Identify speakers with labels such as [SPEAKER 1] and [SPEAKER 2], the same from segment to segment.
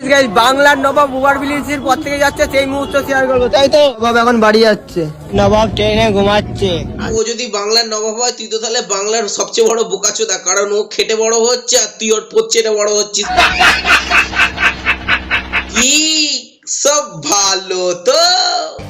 [SPEAKER 1] Guys বাংলার নবাব over ব্রিজের পর থেকে যাচ্ছে সেই মুহূর্ত শেয়ার করবো, তাই তো? নবাব এখন বাড়ি যাচ্ছে, নবাব ট্রেনে ঘুমাচ্ছে।
[SPEAKER 2] ও যদি বাংলার নবাব হয় তুই তো তাহলে বাংলার সবচেয়ে বড় বোকাচোদা, কারণ ও খেটে বড় হচ্ছে আর তুই ওর পচ্ছেটে বড় হচ্ছিস। কি সব ভালো তো?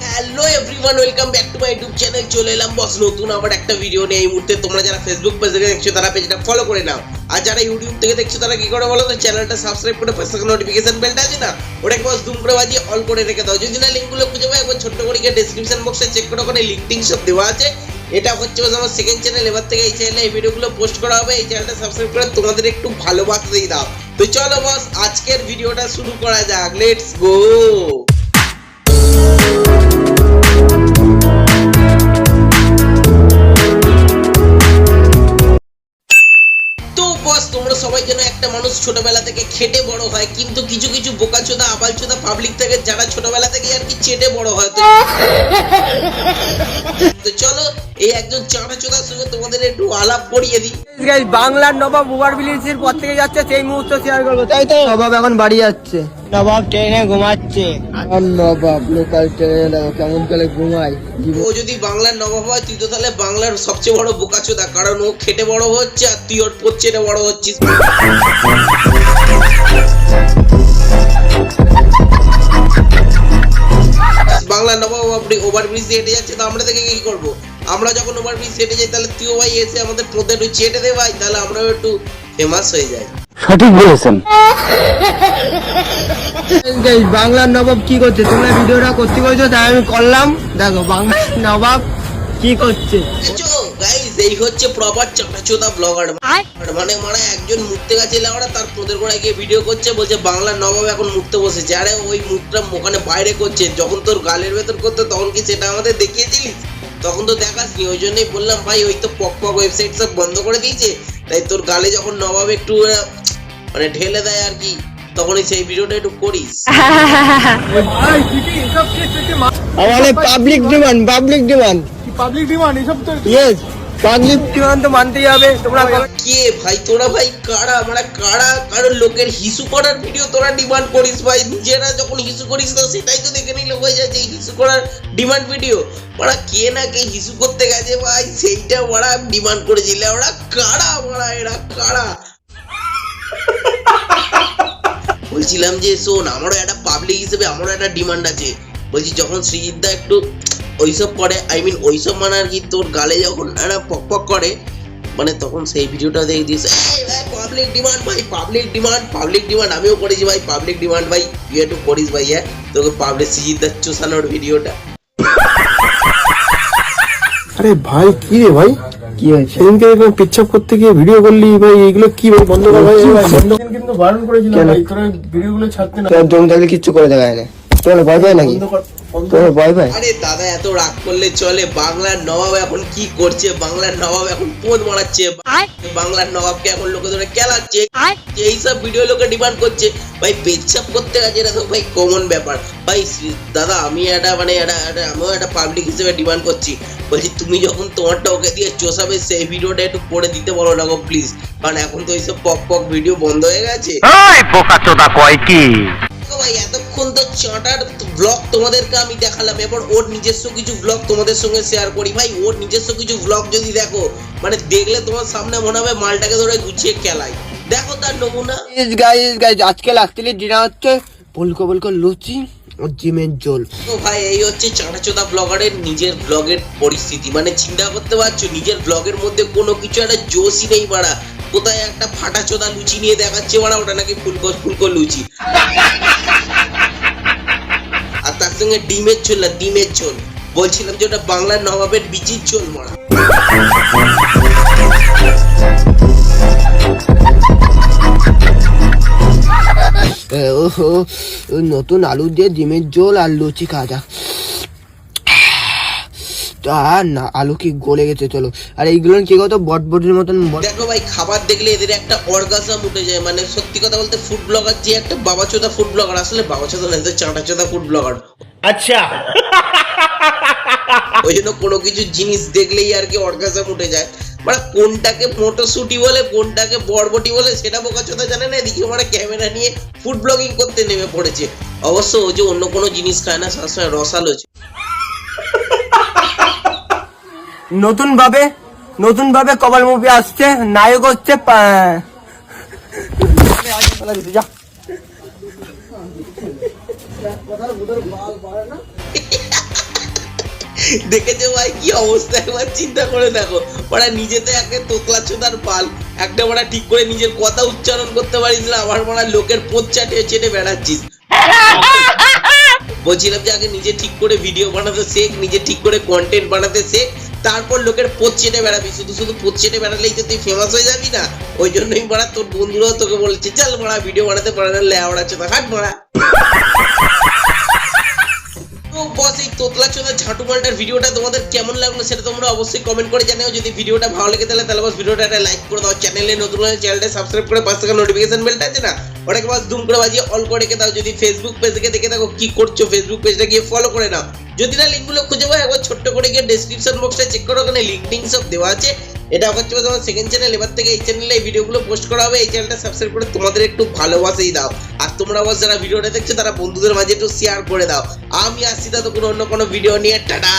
[SPEAKER 2] Hello everyone, welcome back to my YouTube channel. চলে এলাম বস নতুন আবার একটা ভিডিও নিয়ে। এই মুহূর্তে তোমরা যারা ফেসবুক পেজ থেকে দেখছো তারা পেজটা ফলো করে নাও, আর যারা ইউটিউব থেকে দেখছো তারা কি করে বলো তো, চ্যানেলটা সাবস্ক্রাইব করে পাশে থাকা নোটিফিকেশন বেলটা আছে না, ওটাকে বস জুম করে বাজিয়ে অল করে রেখে দাও। যদি না লিংকগুলো খুঁজে পাও একবার ছোট্ট করে গিয়ে ডেসক্রিপশন বক্সে চেক করে ওখানে লিংক টিং সব দেওয়া আছে। এটা হচ্ছে বস আমার সেকেন্ড চ্যানেল। এবার থেকে এই চ্যানেলে এই ভিডিওগুলো পোস্ট করা হবে। এই চ্যানেলটা সাবস্ক্রাইব করে তোমাদের একটু ভালোবাসা দিয়ে দাও। তো চলো বস আজকের ভিডিওটা শুরু করা যাক, লেটস গো। তোমরা সবাই যেন একটা মানুষ ছোটবেলা থেকে খেটে বড় হয়, কিন্তু কিছু কিছু বোকাচোদা আবালচোদা পাবলিক থেকে যারা ছোটবেলা থেকে আর কি চেটে বড় হয়। তো চলো এই একজন চাঁটাচোদার সঙ্গে তোমাদের একটু আলাপ করিয়ে দিই।
[SPEAKER 1] গাইস বাংলার নবাব ওভার ব্রিজের পর থেকে যাচ্ছে সেই মুহূর্ত শেয়ার করবো, তাই তো? নবাব এখন বাড়ি যাচ্ছে, নবাব ট্রেনে ঘুমাচ্ছে। নবাব লোকাল ট্রেনে দেখো কেমন করে ঘুমায়।
[SPEAKER 2] ও যদি বাংলার নবাব হয় তুই তো তাহলে বাংলার সবচেয়ে বড় বোকাচোদা, কারণ ও খেটে বড় হচ্ছে আর তুই ওর পচ্ছেটে বড় হচ্ছিস। বাংলার নবাব ওভার ব্রিজ হেঁটে যাচ্ছে, তো আমরা দেখে কি করবো? আমরা যখন ওভার ব্রিজ হেঁটে যাই তাহলে তুইও ভাই এসে আমাদের মধ্যে একটু চেটে দে ভাই, তাহলে আমরাও একটু ফেমাস হয়ে যাই।
[SPEAKER 3] সঠিক বলেছেন।
[SPEAKER 1] বাংলার নবাব কি করছে? তোমরা ভিডিওটা করতে বলছো তাই আমি করলাম। দেখো বাংলার নবাব কি করছে।
[SPEAKER 2] গাইস এই হচ্ছে প্রপার চাঁটাচোদা ব্লগার, মানে মারা একজন মুততে গেছে লাউড়া, তার তোদের গোড়ায় গিয়ে ভিডিও করছে, বলছে বাংলার নবাব এখন মুততে বসেছে। আরে ওই মুখটা ওখানে বাইরে করছে, যখন তোর গালের ভেতর করতো তখন কি সেটা আমাদের দেখিয়েছিলিস? তখন তো দেখাসনি, ওই জন্যই বললাম ভাই ওই তো পক পক ওয়েবসাইট সব বন্ধ করে দিয়েছে, তাই তোর গালে যখন নবাব একটু মানে ঢেলে দেয় আর কি, তখনই সেই ভিডিওটা একটু করিস।
[SPEAKER 1] আমাদের পাবলিক ডিমান্ড এসব তো ইয়েস পাবলিক ডিমান্ড তো মানতেই হবে। তোমরা
[SPEAKER 2] কে ভাই তোরা ভাই কারা? আমরা কারা? কারণ লোকের হিসু করার ভিডিও তোরা ডিমান্ড করিস ভাই, নিজেরা যখন হিসু করিস না সেটাই তো দেখে নিলে হয়ে যায় যে হিসু করার ডিমান্ড ভিডিও। ওরা কে না কে হিসু করতে গেছে ভাই, সেইটা ওরা ডিমান্ড করেছিল। ওরা কারা? ওরা এরা কারা? বলছিলাম যে শোন, আমারও একটা পাবলিক হিসেবে আমারও একটা ডিমান্ড আছে। বলছি যখন সৃজিতদা একটু ওইসব করে, আই মিন ওইসব মানে আর কি, তোর গালে যখন একটা পক পক করে, মানে তখন সেই ভিডিওটা দেখে দিস। পাবলিক ডিমান্ড ভাই, পাবলিক ডিমান্ড আমিও করেছি ভাই, পাবলিক ডিমান্ড ভাই তুই একটু করিস ভাই। হ্যাঁ তোকে পাবলিক সৃজিতদার চোষানোর ভিডিওটা।
[SPEAKER 4] আরে ভাই কি রে ভাই,
[SPEAKER 1] কি হয়েছে?
[SPEAKER 4] সেদিনকে পেচ্ছাপ করতে গিয়ে ভিডিও করলি ভাই, এগুলো কি ভাই? বন্ধ কর ভাই, কিন্তু বারণ করেছিলাম ভাই তোরা ভিডিওগুলো ছাড়তে না।
[SPEAKER 1] তোর জমি থাকলে কিচ্ছু করে দেখায় না, তোর ভয় পায় নাকি? তোর ভয় পায়?
[SPEAKER 2] আরে দাদা এত রাগ করলে চলে? বাংলার নবাব এখন কি করছে? বাংলার নবাব এখন পোদ মারাচ্ছে, বাংলার নবাবকে এখন লোকে ধরে খেলাচ্ছে, এইসব ভিডিও লোকে ডিমান্ড করছে ভাই। পেচ্ছাপ করতে গেছে এটা তো ভাই কমন ব্যাপার ভাই। দাদা আমি আমিও একটা পাবলিক হিসেবে ডিমান্ড করছি, বলছি তুমি যখন তোমারটা ওকে দিয়ে চোষাবে সেই ভিডিওটা একটু করে দিতে বলো না গো প্লিজ, কারণ এখন তো এইসব পক পক ভিডিও বন্ধ হয়ে গেছে। ভাই এতক্ষণ তো চাঁটার ব্লগ তোমাদেরকে আমি দেখালাম, এবার ওর নিজস্ব কিছু ব্লগ তোমাদের সঙ্গে শেয়ার করি ভাই। ওর নিজস্ব কিছু ব্লগ যদি দেখো, মানে দেখলে তোমার সামনে মনে হবে মালটাকে ধরে গুছিয়ে খেলাই। দেখো তার নমুনা।
[SPEAKER 1] গাইস আজকে লাস্টলি ডিনার হচ্ছে বলকো লুচি ও জিমের ঝোল।
[SPEAKER 2] তো ভাই এই হচ্ছে চাঁটাচোদা ব্লগারের নিজের ব্লগের পরিস্থিতি, মানে চিন্তা করতে পারছো নিজের ব্লগের মধ্যে কোনো কিছু একটা জোশই নেই বাড়া। কোথায় একটা ফাটাচোদা লুচি নিয়ে দেখাচ্ছে বাড়া, ওটা নাকি ফুলকো লুচি, আর তার সঙ্গে ডিমের ঝোল না ডিমের ঝোল। বলছিলাম যে ওটা বাংলার নবাবের বিচির ঝোল মারা।
[SPEAKER 1] নতুন আলু দিয়ে ডিমের ঝোল আর লুচি খাওয়া যাক। না আলু কি গলে গেছে। চলো আর এইগুলো কি কত বটবটির মতন।
[SPEAKER 2] দেখো ভাই খাবার দেখলে এদের একটা অর্গাজম উঠে যায়, মানে সত্যি কথা বলতে ফুড ব্লগার যে একটা বাবাচোদা ফুড ব্লগার, আসলে বাবাচোদা না, চাঁটাচোদা ফুড ব্লগার। আচ্ছা ওই জন্য কোনো কিছু জিনিস দেখলেই আর কি অর্গাজম উঠে যায়। মানে কোনটাকে মটরশুটি বলে কোনটাকে বরবটি বলে সেটা বোকাচোদা জানে না, এদিকে মানে ক্যামেরা নিয়ে ফুড ব্লগিং করতে নেমে পড়েছে। অবশ্য ও যে অন্য কোনো জিনিস খায় না, সবসময় রসালো।
[SPEAKER 1] নতুন ভাবে কপাল মুভি আসছে, নায়ক হচ্ছে যা
[SPEAKER 2] দেখেছো ভাই কি অবস্থা, একবার চিন্তা করে দেখো। ওরা নিজেতে একে তোতলা চোদার পাল, একটা ওরা ঠিক করে নিজের কথা উচ্চারণ করতে পারিস না, আবার ওরা লোকের পোদ চেটে বেড়াচ্ছিস। বলছিলাম যে আগে নিজে ঠিক করে ভিডিও বানাতে শেখ, নিজে ঠিক করে কন্টেন্ট বানাতে শেখ, তারপর লোকের পোদ চেটে বেড়াবি। শুধু পোদ চেটে বেড়ালেই তো তুই ফেমাস হয়ে যাবি না। ওই জন্যই মারা তোর বন্ধুরাও তোকে বলছে চল মারা ভিডিও বানাতে পারে না, লেওড়া চোদা হাট মারা। বস এই তোতলা চোদা ঝাঁটু মালটার ভিডিওটা তোমাদের কেমন লাগলো সেটা তোমরা অবশ্যই কমেন্ট করে জানাও। যদি ভিডিওটা ভালো লেগে তাহলে বস ভিডিওটা একটা লাইক করে দাও, চ্যানেলে নতুন হলে চ্যানেলটা সাবস্ক্রাইব করে পাশে থাকা নোটিফিকেশন বেলটা আছে না ওটাকে বাস দুম করে বাজিয়ে অল করে রেখে দাও। যদি ফেসবুক পেজ থেকে দেখে থাকো কি করছো, ফেসবুক পেজটা গিয়ে ফলো করে নাও। যদি না লিঙ্কগুলো খুঁজে পাও একবার ছোট্ট করে গিয়ে ডেসক্রিপশন বক্সটা চেক করো, ওখানে লিঙ্ক সব দেওয়া আছে। এটা হচ্ছে তোমার সেকেন্ড চ্যানেল, এবার থেকে এই চ্যানেলে এই ভিডিওগুলো পোস্ট করা হবে। এই চ্যানেলটা সাবস্ক্রাইব করে তোমাদের একটু ভালোবাসাই দাও, আর তোমরা আবার যারা ভিডিওটা দেখছো তারা বন্ধুদের মাঝে একটু শেয়ার করে দাও। আমি আসছি ততক্ষণ অন্য কোনো ভিডিও নিয়ে, টাটা।